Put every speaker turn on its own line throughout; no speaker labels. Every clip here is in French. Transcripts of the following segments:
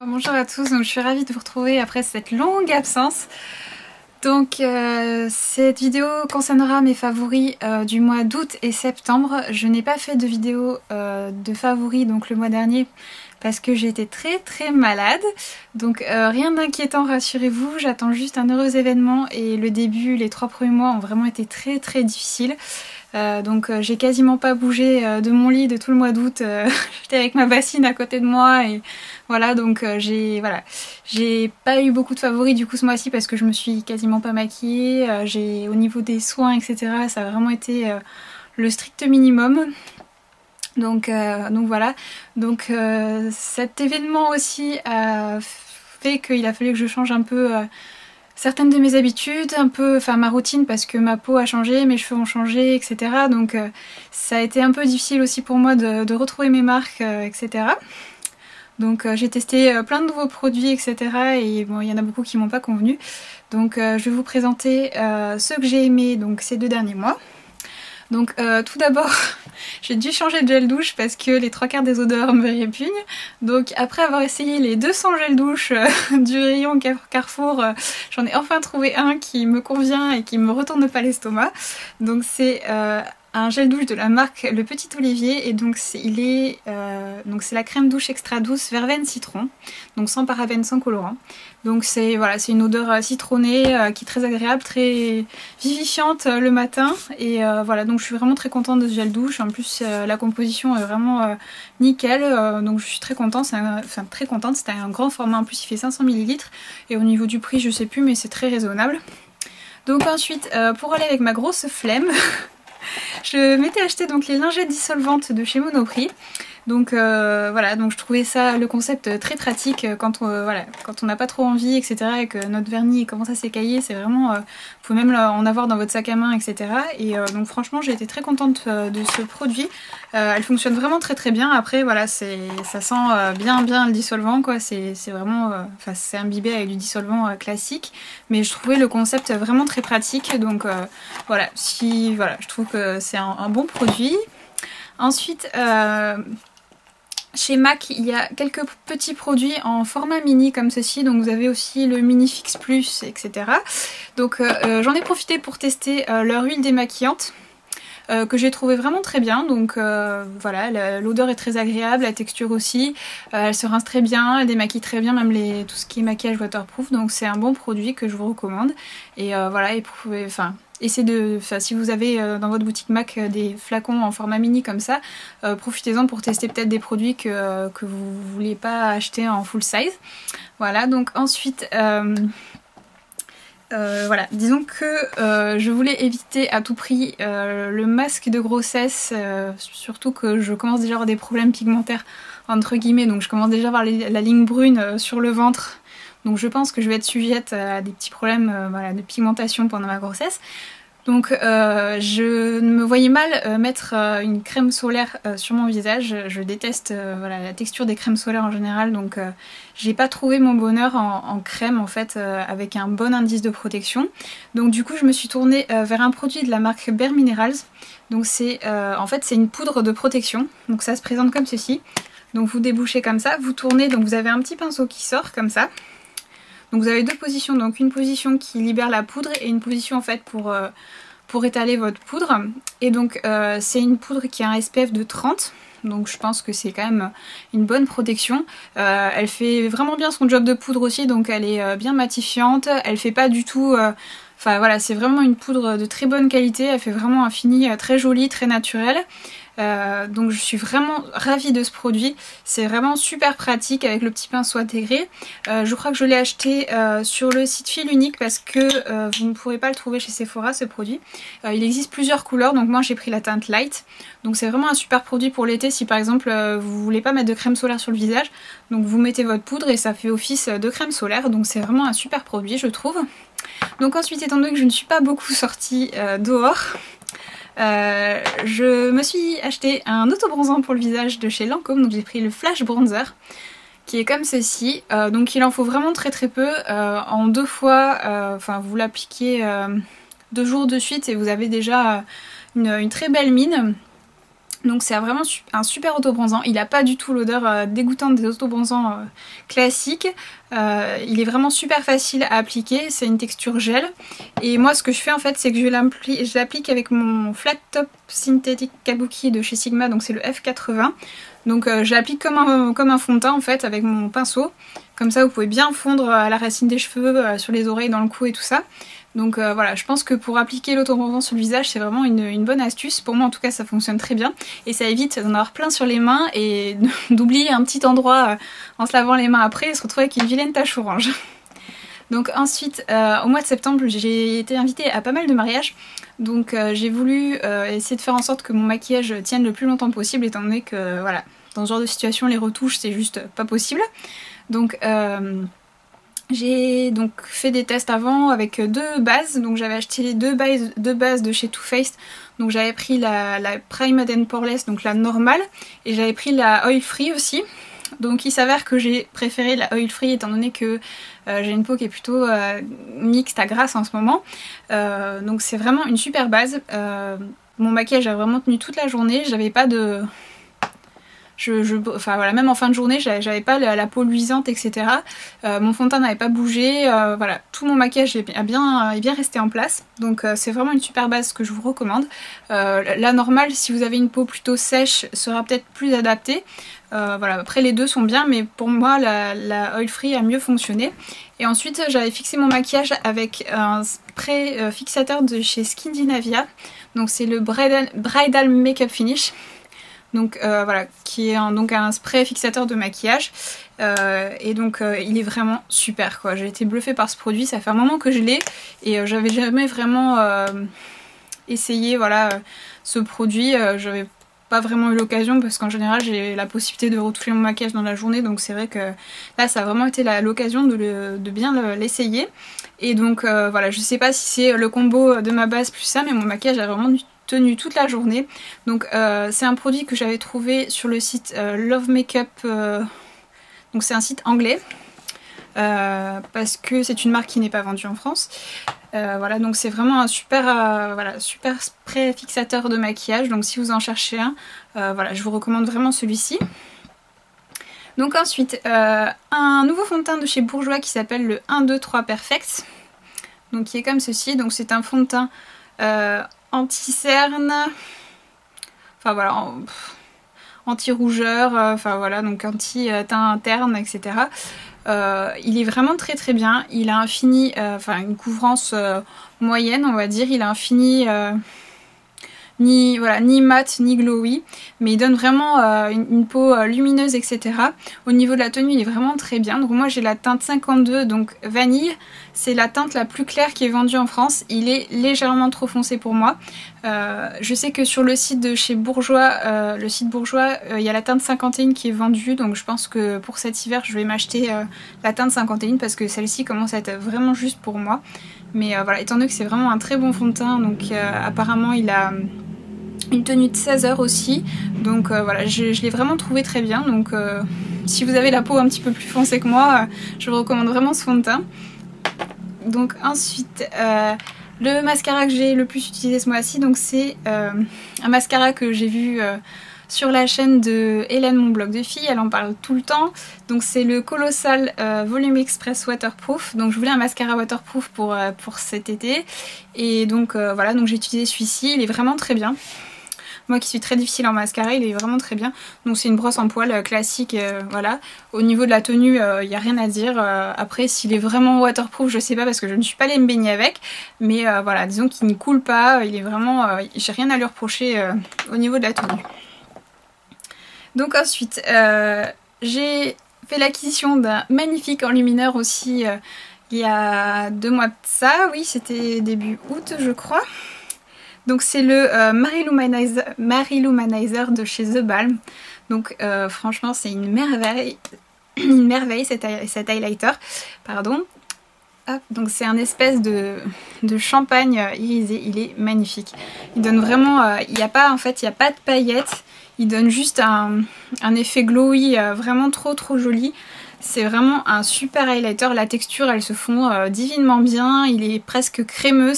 Bonjour à tous, donc je suis ravie de vous retrouver après cette longue absence. Donc cette vidéo concernera mes favoris du mois d'août et septembre. Je n'ai pas fait de vidéo de favoris donc le mois dernier parce que j'ai été très malade. Donc rien d'inquiétant, rassurez-vous, j'attends juste un heureux événement et le début, les 3 premiers mois ont vraiment été très difficiles. Donc j'ai quasiment pas bougé de mon lit de tout le mois d'août, j'étais avec ma bassine à côté de moi et voilà, donc j'ai pas eu beaucoup de favoris du coup ce mois-ci parce que je me suis quasiment pas maquillée, au niveau des soins etc ça a vraiment été le strict minimum. Donc voilà, donc cet événement aussi a fait qu'il a fallu que je change un peu certaines de mes habitudes, un peu, enfin ma routine parce que ma peau a changé, mes cheveux ont changé, etc. Donc ça a été un peu difficile aussi pour moi de retrouver mes marques, etc. Donc j'ai testé plein de nouveaux produits, etc. Et bon, il y en a beaucoup qui m'ont pas convenu. Donc je vais vous présenter ceux que j'ai aimés donc ces 2 derniers mois. Donc tout d'abord, j'ai dû changer de gel douche parce que les 3/4 des odeurs me répugnent. Donc après avoir essayé les 200 gels douche du rayon Carrefour, j'en ai enfin trouvé un qui me convient et qui me retourne pas l'estomac. Donc c'est un gel douche de la marque Le Petit Olivier et donc c'est la crème douche extra douce verveine citron, donc sans parabènes, sans colorant. Donc c'est voilà, c'est une odeur citronnée qui est très agréable, très vivifiante le matin et voilà, donc je suis vraiment très contente de ce gel douche. En plus la composition est vraiment nickel, donc je suis très contente, très contente. C'était un grand format, en plus il fait 500 ml et au niveau du prix je sais plus mais c'est très raisonnable. Donc ensuite pour aller avec ma grosse flemme je m'étais acheté donc les lingettes dissolvantes de chez Monoprix. Donc voilà, donc je trouvais ça, le concept très pratique quand on n'a pas trop envie, etc. et que notre vernis commence à s'écailler, c'est vraiment, vous pouvez même en avoir dans votre sac à main, etc. Et donc franchement j'ai été très contente de ce produit. Elle fonctionne vraiment très bien. Après voilà, ça sent bien le dissolvant quoi, c'est vraiment, c'est imbibé avec du dissolvant classique. Mais je trouvais le concept vraiment très pratique, donc voilà, je trouve que c'est un bon produit. Ensuite, chez MAC, il y a quelques petits produits en format mini comme ceci, donc vous avez aussi le Mini Fix Plus, etc. Donc j'en ai profité pour tester leur huile démaquillante. Que j'ai trouvé vraiment très bien, donc voilà, l'odeur est très agréable, la texture aussi, elle se rince très bien, elle démaquille très bien, même tout ce qui est maquillage waterproof, donc c'est un bon produit que je vous recommande. Et voilà, si vous avez dans votre boutique MAC des flacons en format mini comme ça, profitez-en pour tester peut-être des produits que vous ne vouliez pas acheter en full size. Voilà, donc ensuite voilà, disons que je voulais éviter à tout prix le masque de grossesse, surtout que je commence déjà à avoir des problèmes pigmentaires entre guillemets, donc je commence déjà à avoir la ligne brune sur le ventre, donc je pense que je vais être sujette à des petits problèmes voilà, de pigmentation pendant ma grossesse. Donc je me voyais mal mettre une crème solaire sur mon visage. Je déteste voilà, la texture des crèmes solaires en général, donc j'ai pas trouvé mon bonheur en crème en fait avec un bon indice de protection. Donc du coup je me suis tournée vers un produit de la marque Bare Minerals. Donc en fait c'est une poudre de protection, donc ça se présente comme ceci. Donc vous débouchez comme ça, vous tournez, donc vous avez un petit pinceau qui sort comme ça. Donc vous avez 2 positions, donc une position qui libère la poudre et une position en fait pour étaler votre poudre. Et donc c'est une poudre qui a un SPF de 30, donc je pense que c'est quand même une bonne protection. Elle fait vraiment bien son job de poudre aussi, donc elle est bien matifiante, elle fait pas du tout... Enfin voilà, c'est vraiment une poudre de très bonne qualité, elle fait vraiment un fini très joli, très naturel. Donc je suis vraiment ravie de ce produit, c'est vraiment super pratique avec le petit pinceau intégré. Je crois que je l'ai acheté sur le site Fil Unique parce que vous ne pourrez pas le trouver chez Sephora ce produit. Il existe plusieurs couleurs, donc moi j'ai pris la teinte light. Donc c'est vraiment un super produit pour l'été si par exemple vous voulez pas mettre de crème solaire sur le visage. Donc vous mettez votre poudre et ça fait office de crème solaire, donc c'est vraiment un super produit je trouve. Donc ensuite, étant donné que je ne suis pas beaucoup sortie dehors, je me suis acheté un auto-bronzant pour le visage de chez Lancôme, donc j'ai pris le Flash Bronzer qui est comme ceci, donc il en faut vraiment très peu, en 2 fois, enfin vous l'appliquez 2 jours de suite et vous avez déjà une très belle mine. Donc c'est vraiment un super autobronzant, il n'a pas du tout l'odeur dégoûtante des autobronzants classiques, il est vraiment super facile à appliquer, c'est une texture gel. Et moi ce que je fais en fait c'est que je l'applique avec mon Flat Top Synthetic Kabuki de chez Sigma, donc c'est le F80. Donc je l'applique comme un fond de teint en fait avec mon pinceau, comme ça vous pouvez bien fondre à la racine des cheveux, sur les oreilles, dans le cou et tout ça. Donc voilà, je pense que pour appliquer l'autobronzant sur le visage c'est vraiment une bonne astuce. Pour moi en tout cas ça fonctionne très bien et ça évite d'en avoir plein sur les mains et d'oublier un petit endroit en se lavant les mains après et se retrouver avec une vilaine tache orange. Donc ensuite au mois de septembre j'ai été invitée à pas mal de mariages. Donc j'ai voulu essayer de faire en sorte que mon maquillage tienne le plus longtemps possible, étant donné que voilà, dans ce genre de situation les retouches c'est juste pas possible. Donc j'ai donc fait des tests avant avec deux bases, donc j'avais acheté les deux bases de chez Too Faced. Donc j'avais pris la Primed and Poreless, donc la normale, et j'avais pris la Oil Free aussi. Donc il s'avère que j'ai préféré la Oil Free étant donné que j'ai une peau qui est plutôt mixte à grasse en ce moment. Donc c'est vraiment une super base. Mon maquillage a vraiment tenu toute la journée, j'avais pas de... Enfin voilà, même en fin de journée j'avais pas la peau luisante, etc. Mon fond de teint n'avait pas bougé, voilà, tout mon maquillage est bien resté en place. Donc c'est vraiment une super base que je vous recommande. La normale, si vous avez une peau plutôt sèche, sera peut-être plus adaptée. Voilà, après les deux sont bien, mais pour moi la Oil Free a mieux fonctionné. Et ensuite j'avais fixé mon maquillage avec un spray fixateur de chez Skindinavia. Donc c'est le Bridal Makeup Finish. Donc voilà, qui est un spray fixateur de maquillage. Et donc il est vraiment super quoi. J'ai été bluffée par ce produit, ça fait un moment que je l'ai et j'avais jamais vraiment essayé voilà, ce produit. J'avais pas vraiment eu l'occasion parce qu'en général j'ai la possibilité de retoucher mon maquillage dans la journée, donc c'est vrai que là ça a vraiment été l'occasion de bien l'essayer. Et donc voilà, je sais pas si c'est le combo de ma base plus ça, mais mon maquillage a vraiment tenu toute la journée. Donc c'est un produit que j'avais trouvé sur le site Love Makeup, donc c'est un site anglais, parce que c'est une marque qui n'est pas vendue en France. Voilà, donc c'est vraiment un super, voilà, super spray fixateur de maquillage. Donc si vous en cherchez un, voilà, je vous recommande vraiment celui-ci. Donc ensuite, un nouveau fond de teint de chez Bourjois qui s'appelle le 1, 2, 3 Perfect. Donc qui est comme ceci. Donc c'est un fond de teint anti-cerne, enfin voilà, anti-rougeur, enfin voilà, donc anti-teint interne, etc. Il est vraiment très très bien. Il a un fini, enfin une couvrance moyenne on va dire. Il a un fini ni mat ni glowy, mais il donne vraiment une peau lumineuse, etc. Au niveau de la tenue il est vraiment très bien. Donc moi j'ai la teinte 52, donc vanille, c'est la teinte la plus claire qui est vendue en France. Il est légèrement trop foncé pour moi. Je sais que sur le site de chez Bourjois, il y a la teinte 51 qui est vendue, donc je pense que pour cet hiver je vais m'acheter la teinte 51 parce que celle-ci commence à être vraiment juste pour moi. Mais voilà, étant donné que c'est vraiment un très bon fond de teint, donc apparemment il a une tenue de 16 heures aussi, donc voilà, je l'ai vraiment trouvé très bien. Donc si vous avez la peau un petit peu plus foncée que moi, je vous recommande vraiment ce fond de teint. Donc ensuite, le mascara que j'ai le plus utilisé ce mois-ci, donc c'est un mascara que j'ai vu sur la chaîne de Hélène, mon blog de filles, elle en parle tout le temps. Donc c'est le Colossal Volume Express Waterproof. Donc je voulais un mascara waterproof pour cet été. Et donc voilà, donc j'ai utilisé celui-ci, il est vraiment très bien. Moi qui suis très difficile en mascara, il est vraiment très bien. Donc c'est une brosse en poils classique, voilà. Au niveau de la tenue, il n'y a rien à dire. Après, s'il est vraiment waterproof, je sais pas parce que je ne suis pas allée me baigner avec. Mais voilà, disons qu'il ne coule pas, il est vraiment... j'ai rien à lui reprocher au niveau de la tenue. Donc ensuite, j'ai fait l'acquisition d'un magnifique enlumineur aussi il y a 2 mois de ça. Oui, c'était début août je crois. Donc c'est le Mary-Lumanizer de chez The Balm. Donc franchement c'est une merveille, cet highlighter. Pardon. Hop, donc c'est un espèce de champagne irisé, il est magnifique. Il donne vraiment, il n'y a pas de paillettes, il donne juste un effet glowy vraiment trop joli. C'est vraiment un super highlighter, la texture elle se fond divinement bien, il est presque crémeux,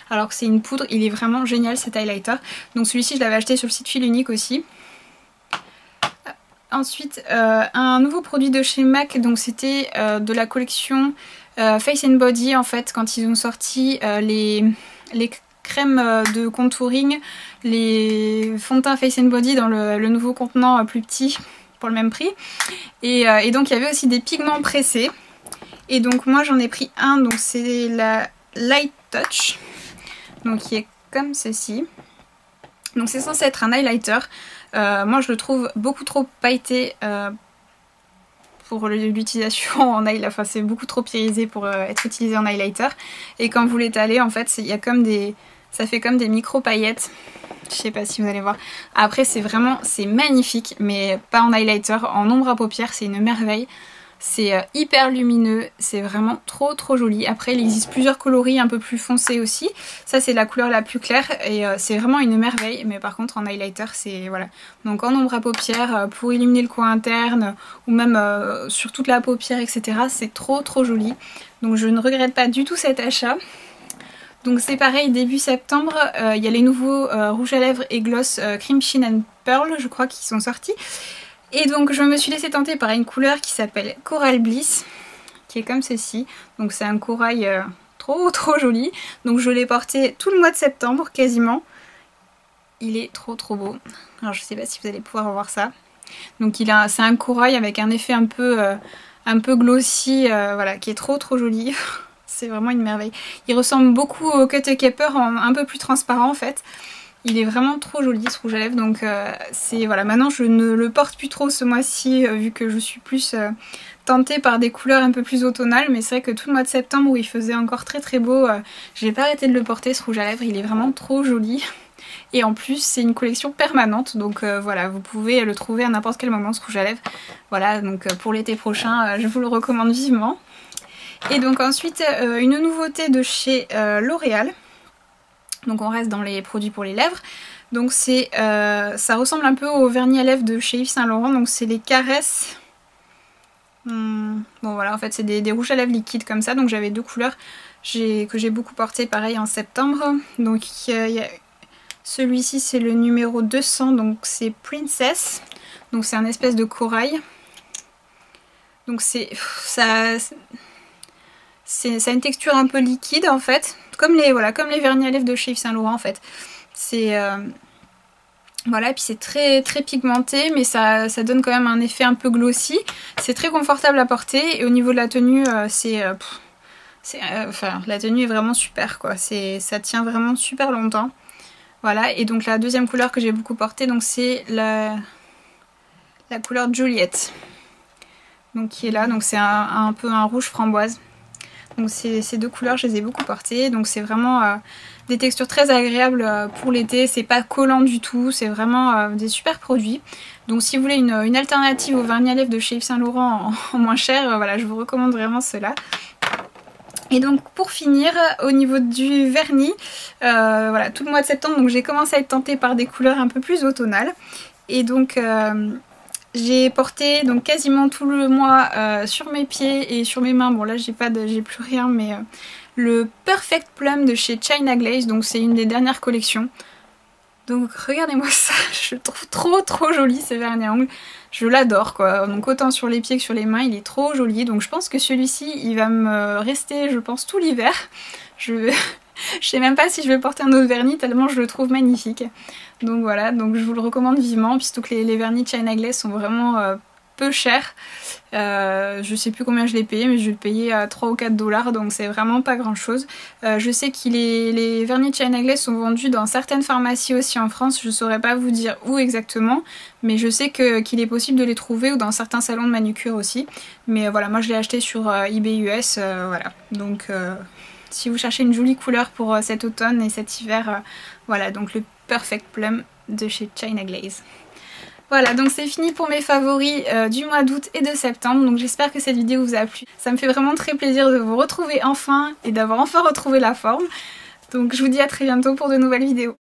alors que c'est une poudre, il est vraiment génial cet highlighter. Donc celui-ci je l'avais acheté sur le site Fil Unique aussi. Ensuite un nouveau produit de chez MAC, donc c'était de la collection Face and Body en fait, quand ils ont sorti les crèmes de contouring, les fonds de teint Face and Body dans le nouveau contenant plus petit pour le même prix. Et donc il y avait aussi des pigments pressés. Et donc moi j'en ai pris un, donc c'est la Light Touch, donc qui est comme ceci. Donc c'est censé être un highlighter. Moi je le trouve beaucoup trop pailleté pour l'utilisation en highlighter, enfin c'est beaucoup trop irisé pour être utilisé en highlighter. Et quand vous l'étalez en fait, il y a comme ça fait comme des micro paillettes. Je sais pas si vous allez voir. Après c'est magnifique, mais pas en highlighter, en ombre à paupières, c'est une merveille. C'est hyper lumineux, c'est vraiment trop joli. Après il existe plusieurs coloris un peu plus foncés aussi. Ça c'est la couleur la plus claire et c'est vraiment une merveille. Mais par contre en highlighter c'est voilà. Donc en ombre à paupières pour illuminer le coin interne ou même sur toute la paupière etc. C'est trop joli. Donc je ne regrette pas du tout cet achat. Donc c'est pareil, début septembre, il y a les nouveaux rouges à lèvres et gloss Cream Sheen and Pearl je crois qui sont sortis. Et donc je me suis laissée tenter par une couleur qui s'appelle Coral Bliss, qui est comme ceci. Donc c'est un corail trop joli. Donc je l'ai porté tout le mois de septembre quasiment. Il est trop beau. Alors je sais pas si vous allez pouvoir voir ça. Donc c'est un corail avec un effet un peu glossy, voilà, qui est trop joli. C'est vraiment une merveille. Il ressemble beaucoup au Cut Caper en un peu plus transparent en fait. Il est vraiment trop joli ce rouge à lèvres, donc voilà, maintenant je ne le porte plus trop ce mois-ci vu que je suis plus tentée par des couleurs un peu plus automnales, mais c'est vrai que tout le mois de septembre où il faisait encore très beau, j'ai pas arrêté de le porter ce rouge à lèvres, il est vraiment trop joli. Et en plus c'est une collection permanente, donc voilà, vous pouvez le trouver à n'importe quel moment ce rouge à lèvres. Voilà, donc pour l'été prochain, je vous le recommande vivement. Et donc ensuite une nouveauté de chez L'Oréal. Donc on reste dans les produits pour les lèvres. Donc ça ressemble un peu au vernis à lèvres de chez Yves Saint Laurent. Donc c'est les caresses. Bon voilà, en fait c'est des rouges à lèvres liquides comme ça. Donc j'avais deux couleurs que j'ai beaucoup porté pareil en septembre. Donc celui-ci c'est le numéro 200. Donc c'est Princess. Donc c'est un espèce de corail. Donc ça a une texture un peu liquide en fait. Comme les vernis à lèvres de chez Yves Saint Laurent en fait. C'est voilà, et puis c'est très pigmenté, mais ça donne quand même un effet un peu glossy. C'est très confortable à porter et au niveau de la tenue, la tenue est vraiment super quoi. Ça tient vraiment super longtemps. Voilà, et donc la deuxième couleur que j'ai beaucoup portée, donc c'est la couleur Juliette. Donc qui est là, donc c'est un peu un rouge framboise. Donc ces deux couleurs je les ai beaucoup portées, donc c'est vraiment des textures très agréables pour l'été, c'est pas collant du tout, c'est vraiment des super produits. Donc si vous voulez une alternative au vernis à lèvres de chez Yves Saint Laurent en moins cher, voilà, je vous recommande vraiment cela. Et donc pour finir, au niveau du vernis, voilà, tout le mois de septembre, donc j'ai commencé à être tentée par des couleurs un peu plus automnales. Et donc j'ai porté donc quasiment tout le mois sur mes pieds et sur mes mains. Bon là j'ai plus rien, mais le Perfect Plum de chez China Glaze, donc c'est une des dernières collections. Donc regardez-moi ça, je le trouve trop joli ce vernis à ongles. Je l'adore quoi, donc autant sur les pieds que sur les mains, il est trop joli. Donc je pense que celui-ci il va me rester je pense tout l'hiver. Je sais même pas si je vais porter un autre vernis tellement je le trouve magnifique. Donc voilà, donc je vous le recommande vivement, puisque les vernis China Glaze sont vraiment peu chers. Je sais plus combien je l'ai payé, mais je l'ai payé à 3 ou 4 $, donc c'est vraiment pas grand chose. Je sais que les vernis China Glaze sont vendus dans certaines pharmacies aussi en France, je saurais pas vous dire où exactement, mais je sais qu'il est possible de les trouver ou dans certains salons de manucure aussi. Mais voilà, moi je l'ai acheté sur eBay US, voilà. Donc si vous cherchez une jolie couleur pour cet automne et cet hiver, voilà, donc le Perfect Plum de chez China Glaze. Voilà, donc c'est fini pour mes favoris du mois d'août et de septembre. Donc j'espère que cette vidéo vous a plu. Ça me fait vraiment très plaisir de vous retrouver enfin et d'avoir enfin retrouvé la forme. Donc je vous dis à très bientôt pour de nouvelles vidéos.